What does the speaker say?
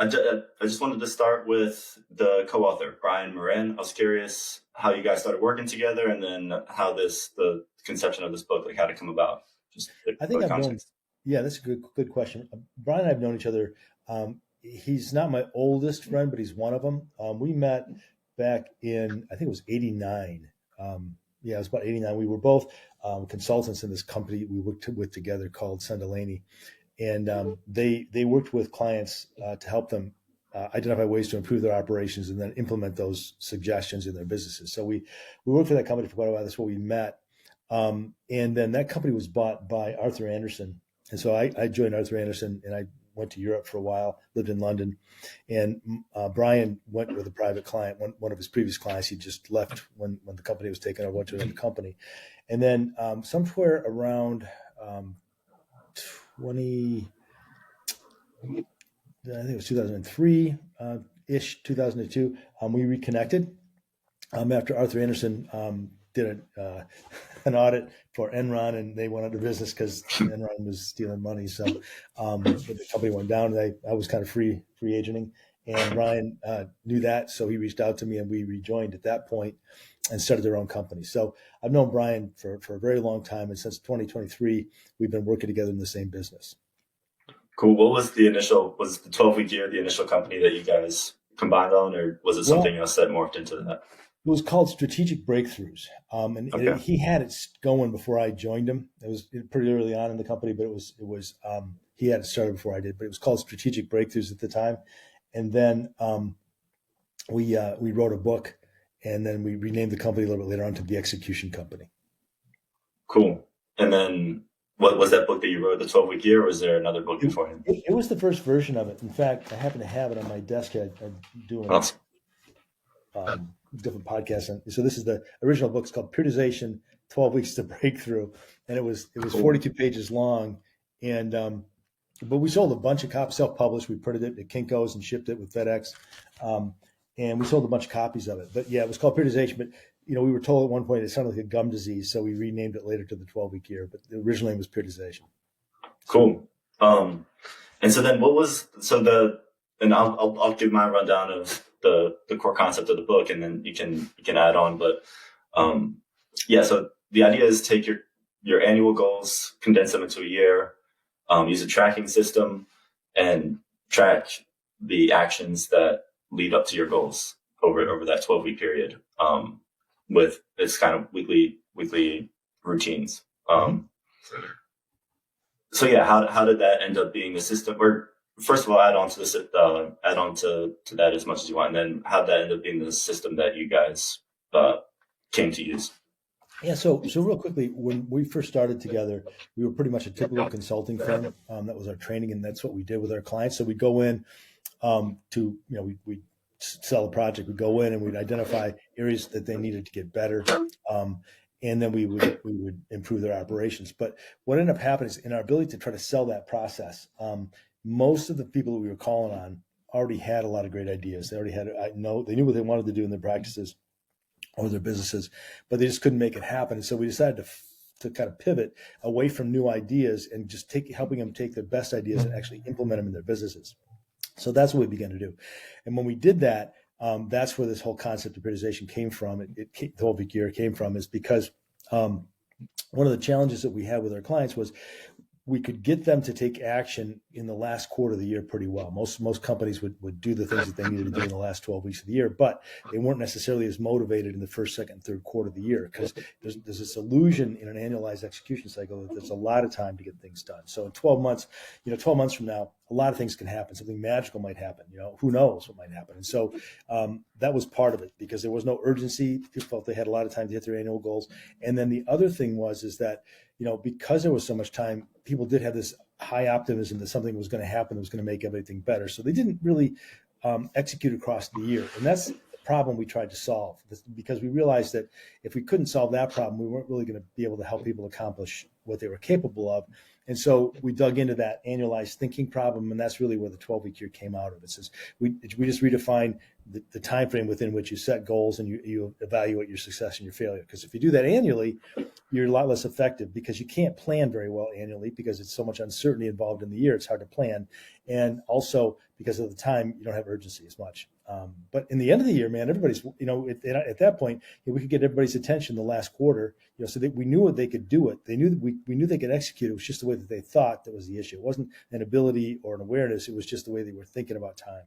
I just wanted to start with the co-author, Brian Moran. I was curious how you guys started working together, and then how the conception of this book, like how to come about. Just the I think quick I've known, context. yeah, that's a good question. Brian and I've known each other. He's not my oldest friend, but he's one of them. We met back in, I think it was 89. Yeah, it was about 89. We were both consultants in this company we worked with together called Sundelaney. And they worked with clients to help them identify ways to improve their operations and then implement those suggestions in their businesses. So we worked for that company for quite a while. That's where we met. And then that company was bought by Arthur Andersen. And so I joined Arthur Andersen and I went to Europe for a while, lived in London. And Brian went with a private client, one of his previous clients. He just left when the company was taken over, went to another company. And then somewhere around 20, I think it was 2003 ish, 2002, we reconnected after Arthur Andersen did an audit for Enron, and they went out of business because Enron was stealing money. So the company went down. I was kind of free agenting, and Ryan knew that, so he reached out to me, and we rejoined at that point and started their own company. So I've known Brian for a very long time, and since 2023, we've been working together in the same business. Cool. What was the initial? Was the 12-week year the initial company that you guys combined on, or was it something else that morphed into that? It was called Strategic Breakthroughs, and Okay. he had it going before I joined him. It was pretty early on in the company, but he had it started before I did. But it was called Strategic Breakthroughs at the time, and then we wrote a book, and then we renamed the company a little bit later on to the Execution Company. Cool. And then what was that book that you wrote, the 12-week year, or was there another book beforehand? It was the first version of it. In fact, I happen to have it on my desk. I'm doing Awesome. different podcasts. And so this is the original book. It's called Periodization, 12 Weeks to Breakthrough. And it was Cool. 42 pages long. And but we sold a bunch of copies, self-published. We printed it at Kinko's and shipped it with FedEx. And we sold a bunch of copies of it. But yeah, it was called Periodization. But we were told at one point it sounded like a gum disease, so we renamed it later to the 12-week year. But the original name was Periodization. Cool. And so then and I'll give my rundown of the core concept of the book, and then you can add on. But yeah, so the idea is take your annual goals, condense them into a year, use a tracking system, and track the actions that lead up to your goals over that 12-week period. With its kind of weekly routines. So yeah, how did that end up being the system? Or first of all, add on to that as much as you want, and then how did that end up being the system that you guys came to use? Yeah, so real quickly, when we first started together, we were pretty much a typical consulting firm. That was our training, and that's what we did with our clients. So we go in we sell a project. We'd go in and we'd identify areas that they needed to get better, and then we would improve their operations. But what ended up happening is in our ability to try to sell that process, most of the people that we were calling on already had a lot of great ideas. They already they knew what they wanted to do in their practices or their businesses, but they just couldn't make it happen. And so we decided to kind of pivot away from new ideas and just helping them take their best ideas and actually implement them in their businesses. So that's what we began to do. And when we did that, that's where this whole concept of periodization came from. The 12-week year came from, is because one of the challenges that we had with our clients was we could get them to take action in the last quarter of the year pretty well. Most companies would do the things that they needed to do in the last 12 weeks of the year, but they weren't necessarily as motivated in the first, second, third quarter of the year, because there's this illusion in an annualized execution cycle that there's a lot of time to get things done. So in 12 months, 12 months from now, a lot of things can happen. Something magical might happen. Who knows what might happen. And so that was part of it, because there was no urgency. People felt they had a lot of time to hit their annual goals. And then the other thing is that, because there was so much time, people did have this high optimism that something was going to happen that was going to make everything better. So they didn't really execute across the year. And that's the problem we tried to solve, because we realized that if we couldn't solve that problem, we weren't really going to be able to help people accomplish what they were capable of. And so we dug into that annualized thinking problem, and that's really where the 12-week year came out of. It says we just redefined the time frame within which you set goals and you evaluate your success and your failure. Because if you do that annually, you're a lot less effective, because you can't plan very well annually because it's so much uncertainty involved in the year. It's hard to plan. And also because of the time, you don't have urgency as much. But in the end of the year, man, everybody's, at that point, we could get everybody's attention the last quarter, so that we knew what they could do it. They knew that we knew they could execute. It was just the way that they thought that was the issue. It wasn't an ability or an awareness. It was just the way they were thinking about time.